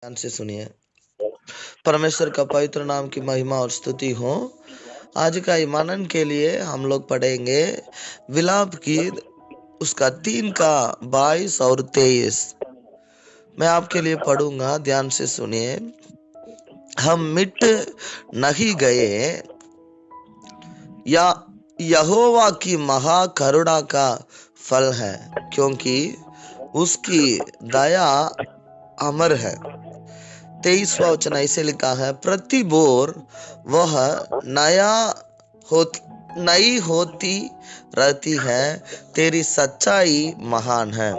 ध्यान से सुनिए। परमेश्वर का पवित्र नाम की महिमा और स्तुति हो। आज का ईमानन के लिए हम लोग पढ़ेंगे विलाप गीत उसका 3 का 22 और 23। मैं आपके लिए पढ़ूंगा, ध्यान से सुनिए। हम मिट नहीं गए या यहोवा की महा करुणा का फल है, क्योंकि उसकी दया अमर है। 23वां वचन ऐसे लिखा है, प्रति बोर वह नई होती रहती है, तेरी सच्चाई महान है।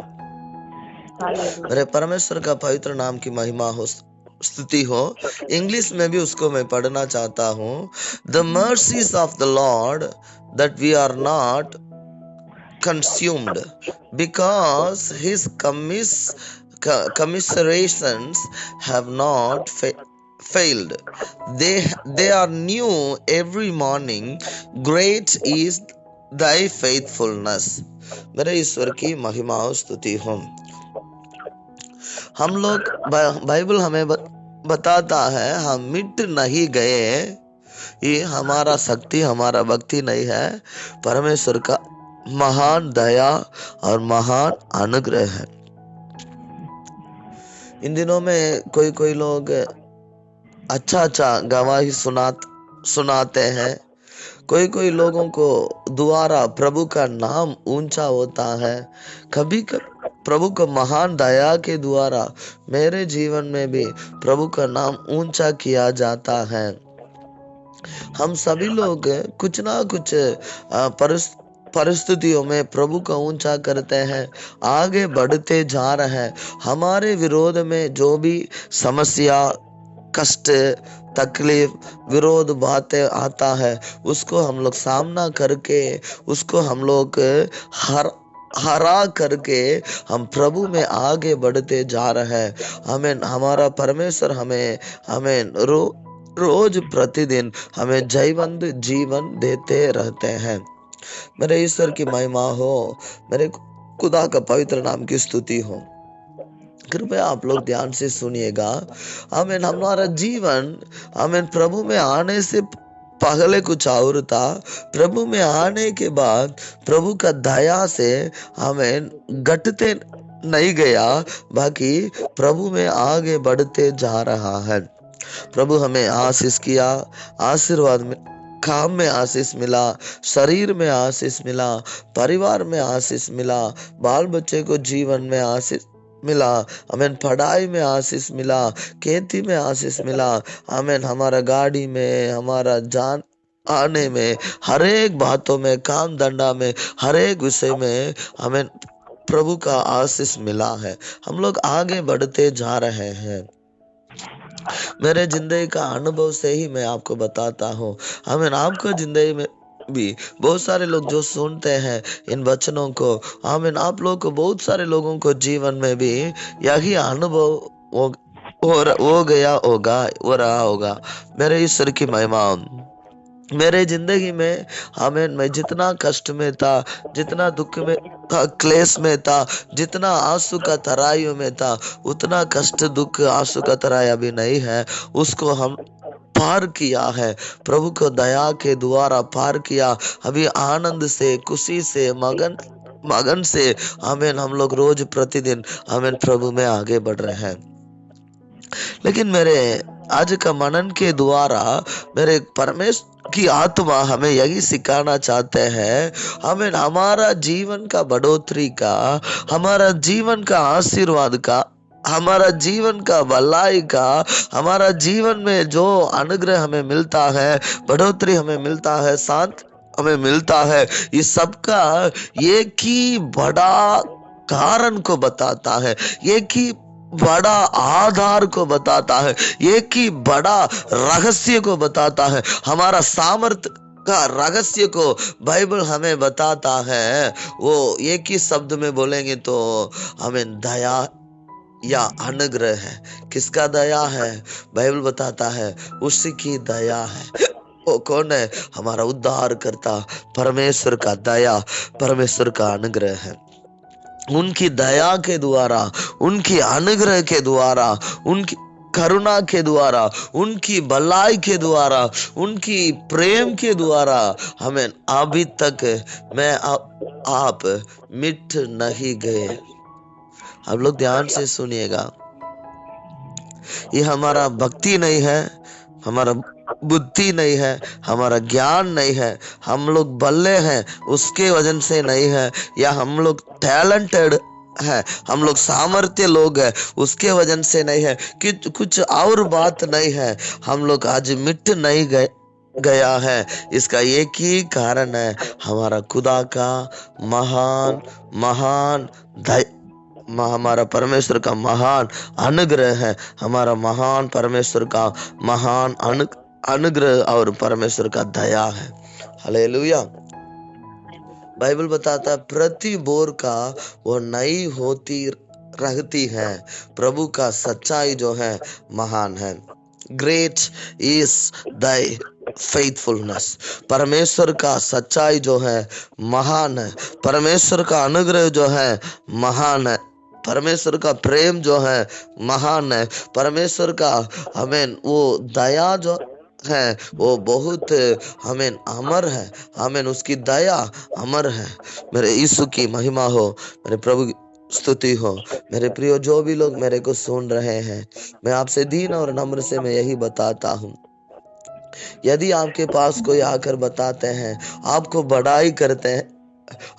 मेरे परमेश्वर का पवित्र नाम की महिमा हो, स्तुति हो। इंग्लिश में भी उसको मैं पढ़ना चाहता हूँ। The mercies of the Lord that we are not consumed, because his commiserations have not failed. They are new every morning. Great is thy faithfulness. मेरे ईश्वर की महिमा और स्तुति हो। हम लोग बाइबल हमें बताता है हम मिट नहीं गए। ये हमारा शक्ति, हमारा भक्ति नहीं है, परमेश्वर का महान दया और महान अनुग्रह है। इन दिनों में कोई लोग अच्छा गवाही सुनाते हैं। कोई लोगों को द्वारा प्रभु का नाम ऊंचा होता है। कभी प्रभु को महान दया के द्वारा मेरे जीवन में भी प्रभु का नाम ऊंचा किया जाता है। हम सभी लोग कुछ ना कुछ परिस्थितियों में प्रभु का ऊंचा करते हैं, आगे बढ़ते जा रहे हैं। हमारे विरोध में जो भी समस्या, कष्ट, तकलीफ, विरोध बातें आता है, उसको हम लोग सामना करके, उसको हम लोग हरा करके हम प्रभु में आगे बढ़ते जा रहे हैं। हमें हमारा परमेश्वर हमें रोज प्रतिदिन हमें जयवंत जीवन देते रहते हैं। मेरे ईश्वर की महिमा हो, मेरे खुदा का पवित्र नाम की स्तुति हो। कृपया आप लोग ध्यान से सुनिएगा। आमीन। हमारा जीवन आमीन प्रभु में आने से पहले कुछ और था, प्रभु में आने के बाद प्रभु का दया से हमें घटते नहीं गया, बाकी प्रभु में आगे बढ़ते जा रहा है। प्रभु हमें आशीष किया, आशीर्वाद में, काम में आशीष मिला, शरीर में आशीष मिला, परिवार में आशीष मिला, बाल बच्चे को जीवन में आशीष मिला, हमें पढ़ाई में आशीष मिला, खेती में आशीष मिला, हमें हमारा गाड़ी में, हमारा जान आने में, हर एक बातों में, काम धंधा में, हर एक विषय में हमें प्रभु का आशीष मिला है। हम लोग आगे बढ़ते जा रहे हैं। मेरे जिंदगी का अनुभव से ही मैं आपको बताता हूँ। हमें आपको जिंदगी में भी बहुत सारे लोग जो सुनते हैं इन वचनों को, आमीन, आप लोग को बहुत सारे लोगों को जीवन में भी यही अनुभव हो रहा होगा। मेरे ईश्वर की महिमा। मेरे जिंदगी में मैं जितना कष्ट में था, जितना दुख में था, क्लेश में था, जितना आंसू का तराइयों में था, उतना कष्ट, दुख, आंसू का तराई अभी नहीं है। उसको हम पार किया है, प्रभु को दया के द्वारा पार किया। अभी आनंद से, खुशी से, मगन से आमीन हम लोग रोज प्रतिदिन आमीन प्रभु में आगे बढ़ रहे हैं। लेकिन मेरे आज का मनन के द्वारा मेरे परमेश्वर की आत्मा हमें यही सिखाना चाहते हैं। हमें हमारा जीवन का बढ़ोतरी का, हमारा जीवन का आशीर्वाद का, हमारा जीवन का भलाई का, हमारा जीवन में जो अनुग्रह हमें मिलता है, बढ़ोतरी हमें मिलता है, शांत हमें मिलता है, इस सबका एक ही बड़ा कारण को बताता है, एक ही बड़ा आधार को बताता है, एक ही बड़ा रहस्य को बताता है। हमारा सामर्थ्य का रहस्य को बाइबल हमें बताता है। वो एक ही शब्द में बोलेंगे तो हमें दया या अनुग्रह है। किसका दया है? बाइबल बताता है उसी की दया है। वो कौन है? हमारा उद्धार करता परमेश्वर का दया, परमेश्वर का अनुग्रह है। उनकी दया के द्वारा, उनकी अनुग्रह के द्वारा, करुणा के द्वारा, उनकी भलाई के द्वारा, उनकी प्रेम के द्वारा हमें अभी तक मैं आप मिट नहीं गए। आप लोग ध्यान से सुनिएगा, ये हमारा भक्ति नहीं है, हमारा बुद्धि नहीं है, हमारा ज्ञान नहीं है, हम लोग बल्ले हैं उसके वजन से नहीं है, या हम लोग टैलेंटेड है, हम लोग सामर्थ्य लोग हैं उसके वजन से नहीं है, कि कुछ और बात नहीं है। हम लोग आज मिट नहीं गया है, इसका एक ही कारण है, हमारा खुदा का महान महान हमारा परमेश्वर का महान अनुग्रह है, हमारा महान परमेश्वर का महान अनुग्रह और परमेश्वर का दया है। हालेलुया। बाइबल बताता है प्रति बोर का वो नई होती रहती है, प्रभु का सच्चाई जो है महान है। ग्रेट इज दाई फेथफुलनेस, परमेश्वर का सच्चाई जो है महान है, परमेश्वर का अनुग्रह जो है महान है, परमेश्वर का प्रेम जो है महान है, परमेश्वर का हमें वो दया जो है वो बहुत हमें अमर है, हमें उसकी दया अमर है। मेरे यीशु की महिमा हो, मेरे प्रभु स्तुति हो। मेरे प्रियो, जो भी लोग मेरे को सुन रहे हैं, मैं आपसे दीन और नम्र से मैं यही बताता हूँ, यदि आपके पास कोई आकर बताते हैं, आपको बड़ाई करते हैं,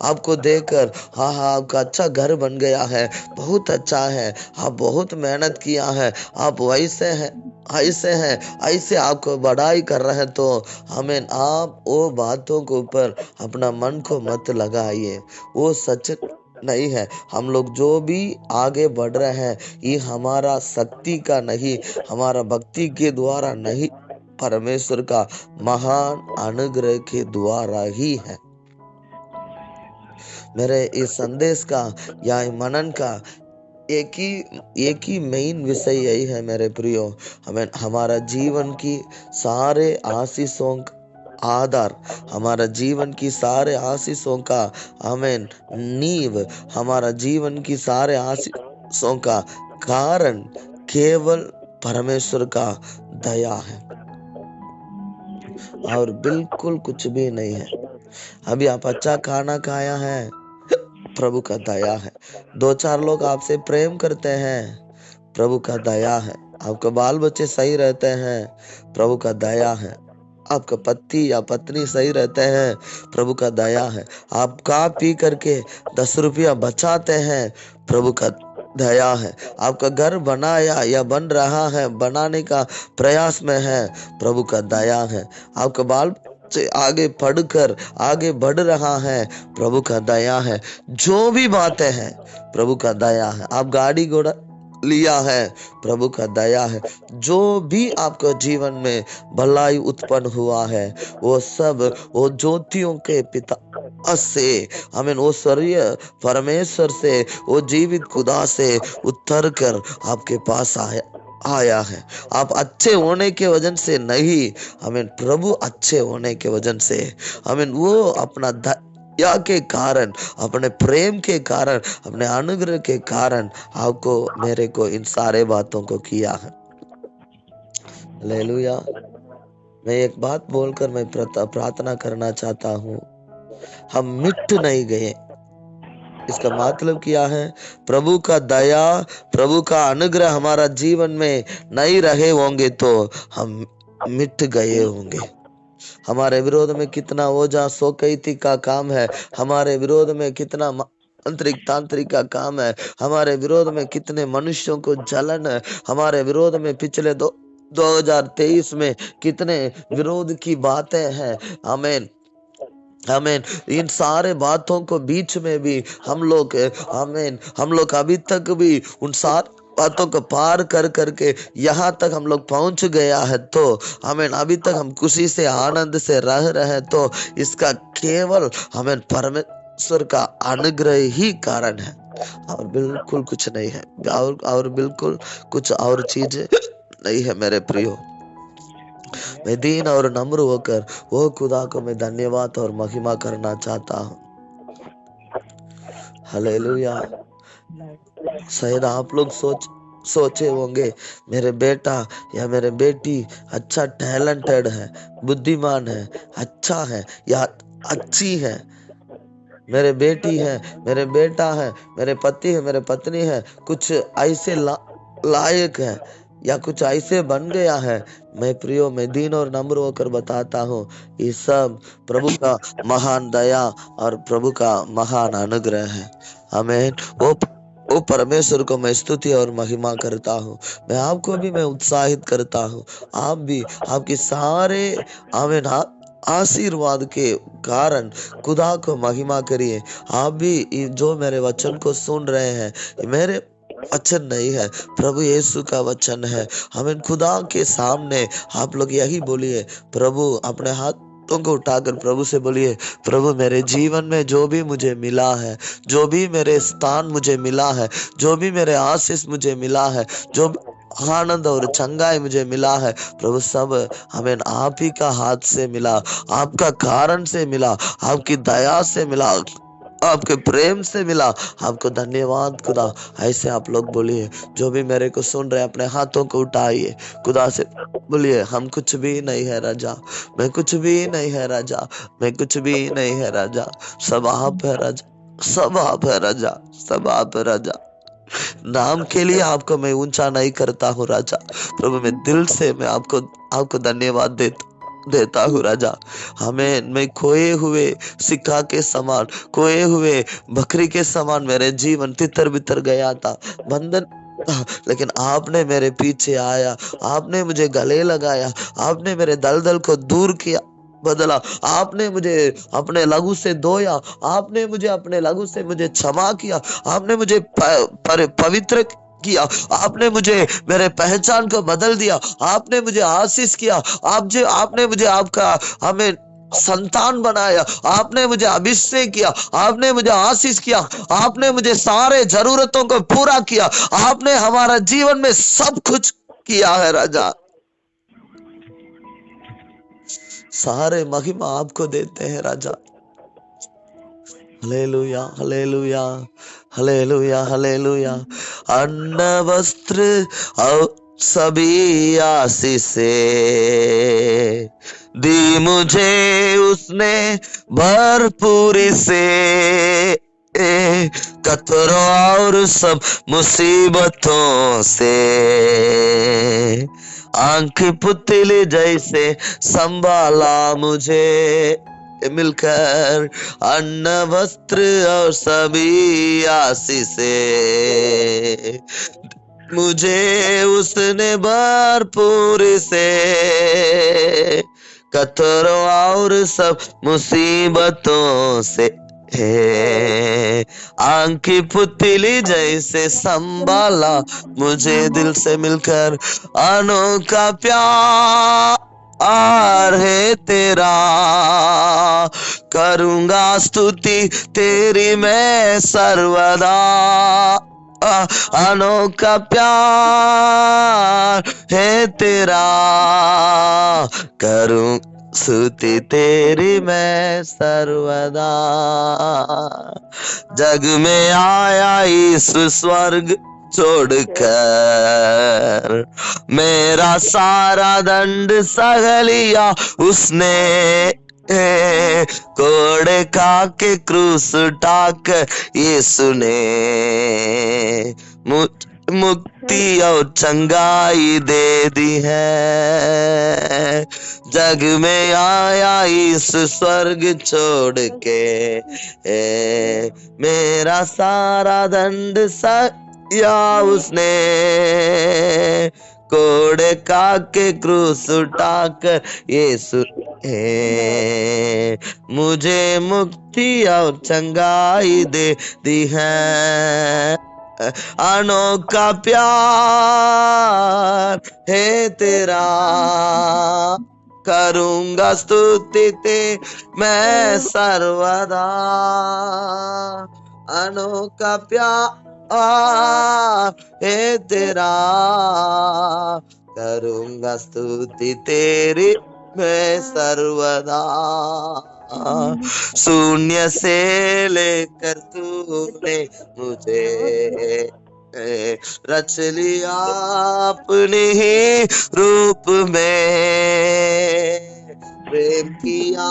आपको देखकर हाँ आपका अच्छा घर बन गया है, बहुत अच्छा है, आप बहुत मेहनत किया है, आप वैसे हैं ऐसे हैं, ऐसे आपको बड़ाई कर रहे हैं, तो हमें आप वो बातों के ऊपर अपना मन को मत लगाइए, वो सच नहीं है। हम लोग जो भी आगे बढ़ रहे हैं, ये हमारा शक्ति का नहीं, हमारा भक्ति के द्वारा नहीं, परमेश्वर का महान अनुग्रह के द्वारा ही है। मेरे इस संदेश का या मनन का एक ही मेन विषय यही है मेरे प्रियो, हमें हमारा जीवन की सारे आशीषों आधार, हमारा जीवन की सारे आशीषों का हमें नींव, हमारा जीवन की सारे आशीषों का कारण केवल परमेश्वर का दया है और बिल्कुल कुछ भी नहीं है। अभी आप अच्छा खाना खाया है, प्रभु का दया है। 2-4 लोग आपसे प्रेम करते हैं, प्रभु का दया है। आपके बाल बच्चे सही रहते हैं, प्रभु का दया है। आपका पति या पत्नी सही रहते हैं, प्रभु का दया है। आप खा पी करके 10 रुपया बचाते हैं, प्रभु का दया है। आपका घर बनाया या बन रहा है, बनाने का प्रयास में है, प्रभु का दया है। आपका बाल से आगे पढ़कर आगे बढ़ रहा है, प्रभु का दया है। जो भी बातें हैं, प्रभु का दया है। आप गाड़ी घोड़ा लिया है, प्रभु का दया है। जो भी आपका जीवन में भलाई उत्पन्न हुआ है, वो सब वो ज्योतियों के पिता से, हमें वो स्वर्गीय परमेश्वर से, वो जीवित खुदा से उतर कर आपके पास आया है। आप अच्छे होने के वजन से नहीं, हमें प्रभु अच्छे होने के वजन से, हमें वो अपना दया के कारण, अपने प्रेम के कारण, अपने अनुग्रह के कारण आपको मेरे को इन सारे बातों को किया है। हालेलुया। मैं एक बात बोलकर मैं प्रार्थना करना चाहता हूँ, हम मिट नहीं गए। इसका मतलब क्या है? प्रभु का दया, प्रभु का अनुग्रह हमारा जीवन में नहीं रहे होंगे तो हम मिट गए होंगे। हमारे विरोध में कितना ओझा सोकैती का काम है, हमारे विरोध में कितना तांत्रिक का काम है, हमारे विरोध में कितने मनुष्यों को जलन है, हमारे विरोध में पिछले 2023 में कितने विरोध की बातें हैं। आमीन आमीन। इन सारे बातों को बीच में भी हम लोग आमीन, हम लोग अभी तक भी उन सारे बातों को पार कर करके यहाँ तक हम लोग पहुंच गया है, तो हमें अभी तक हम खुशी से आनंद से रह रहे हैं, तो इसका केवल हमें परमेश्वर का अनुग्रह ही कारण है और बिल्कुल कुछ नहीं है, और बिल्कुल कुछ और चीज नहीं है। मेरे प्रियो, मैं दीन और नम्र होकर वो खुदा को मैं धन्यवाद और महिमा करना चाहता हूँ। हालेलुया। शायद आप लोग सोचे होंगे मेरे बेटा या मेरे बेटी अच्छा टैलेंटेड है, बुद्धिमान है, अच्छा है या अच्छी है, मेरे बेटी है, मेरे बेटा है, मेरे पति है, मेरे पत्नी है, कुछ ऐसे लायक है या कुछ ऐसे बन गया है। मैं प्रियो, मैं दीन और नम्र होकर बताता हूँ, ये सब प्रभु का महान दया और प्रभु का महान अनुग्रह है। आमीन। वो परमेश्वर को मैं स्तुति और महिमा करता हूँ। मैं आपको भी मैं उत्साहित करता हूँ, आप भी आपके सारे आमीन आशीर्वाद के कारण खुदा को महिमा करिए। आप भी जो मेरे वचन को सुन रहे हैं, मेरे वचन नहीं है, प्रभु यीशु का वचन है। हमें खुदा के सामने आप लोग यही बोलिए, प्रभु अपने हाथों को उठाकर प्रभु से बोलिए, प्रभु मेरे जीवन में जो भी मुझे मिला है, जो भी मेरे स्थान मुझे मिला है, जो भी मेरे आशीष मुझे मिला है, जो आनंद और चंगाई मुझे मिला है, प्रभु सब हमें आप ही का हाथ से मिला, आपका कारण से मिला, आपकी दया से मिला, आपके प्रेम से मिला। आपको धन्यवाद खुदा। ऐसे आप लोग बोलिए, जो भी मेरे को सुन रहे अपने हाथों को उठाइए, खुदा से बोलिए, हम कुछ भी नहीं है राजा, मैं कुछ भी नहीं है राजा, मैं कुछ भी नहीं है राजा, सब आप है राजा, सब आप है राजा, सब आप है राजा। नाम के लिए आपको मैं ऊंचा नहीं करता हूँ राजा, प्रभु मैं दिल से मैं आपको धन्यवाद देता हूँ राजा। हमें मैं खोए हुए सिक्का के समान, खोए हुए बकरी के समान मेरे जीवन तितर बितर गया था, बंधन, लेकिन आपने मेरे पीछे आया, आपने मुझे गले लगाया, आपने मेरे दलदल को दूर किया, बदला, आपने मुझे अपने लहू से धोया, आपने मुझे अपने लहू से मुझे क्षमा किया, आपने मुझे पवित्र किया, आपने मुझे मेरे पहचान को बदल दिया, आपने मुझे आशीष किया, आपने मुझे आपका हमें संतान बनाया, आपने मुझे अभिषेक किया, आपने मुझे आशीष किया, आपने मुझे सारे जरूरतों को पूरा किया, आपने हमारा जीवन में सब कुछ किया है राजा। सारे महिमा आपको देते हैं राजा। Hallelujah, hallelujah, hallelujah, hallelujah. अन्न वस्त्र और सभी आशीषे दी मुझे उसने भरपूरी से, कतरों और सब मुसीबतों से आंख पुतली जैसे संभाला मुझे, मिलकर अन्न वस्त्र और सभी आशीषे मुझे उसने भरपूर से, कतरों और सब मुसीबतों से आंखी पुतली जैसे संभाला मुझे, दिल से मिलकर अनोखा प्यार है तेरा, करूंगा स्तुति तेरी मैं सर्वदा, अनोखा प्यार है तेरा, करूं स्तुति तेरी मैं सर्वदा। जग में आया यीशु स्वर्ग छोड़कर, मेरा सारा दंड सह लिया उसने, कोड़े खा के क्रूस उठाकर यीशु ने मुक्ति और चंगाई दे दी है। जग में आया इस स्वर्ग छोड़ के, मेरा सारा दंड सया उसने, कोड़े का के क्रूस उठाकर यीशु मुझे मुक्ति और चंगाई दे दी है। अनोखा प्यार है तेरा, करूंगा स्तुति ते मैं सर्वदा, अनोखा प्यार है तेरा, करूंगा स्तुति तेरी मैं सर्वदा। शून्य से लेकर तूने मुझे रच लिया अपने ही रूप में, प्रेम किया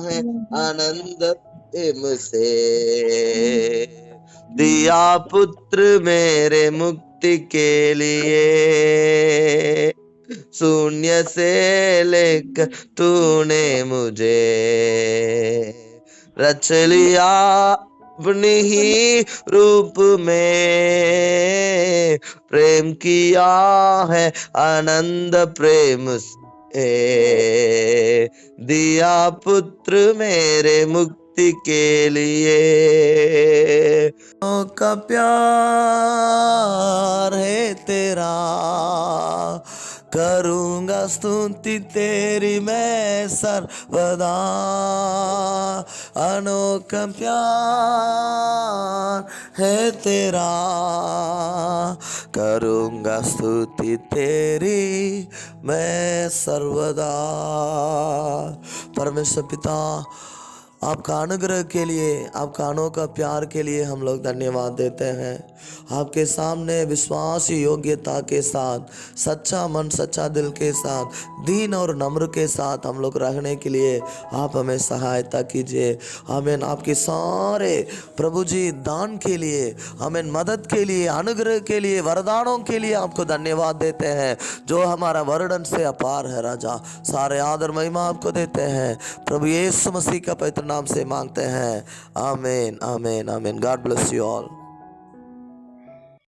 है आनंद प्रेम से, दिया पुत्र मेरे मुक्ति के लिए, शून्य से लेकर तूने मुझे रच लिया अपने ही रूप में, प्रेम किया है आनंद प्रेम से, दिया पुत्र मेरे मुक्ति के लिए। का प्यार है तेरा, करूँगा स्तुति तेरी मैं सर्वदा, अनोखा प्यार है तेरा, करूँगा स्तुति तेरी मैं सर्वदा। परमेश्वर पिता, आपका अनुग्रह के लिए, आपका अनोखा प्यार के लिए हम लोग धन्यवाद देते हैं। आपके सामने विश्वास योग्यता के साथ, सच्चा मन सच्चा दिल के साथ, दीन और नम्र के साथ हम लोग रहने के लिए आप हमें सहायता कीजिए। आमीन। आपके सारे प्रभु जी दान के लिए, आमीन, मदद के लिए, अनुग्रह के लिए, वरदानों के लिए आपको धन्यवाद देते हैं, जो हमारा वर्णन से अपार है। राजा, सारे आदर महिमा आपको देते हैं, प्रभु यीशु मसीह का पवित्र नाम से मांगते हैं। आमीन, आमीन, आमीन। God bless you all.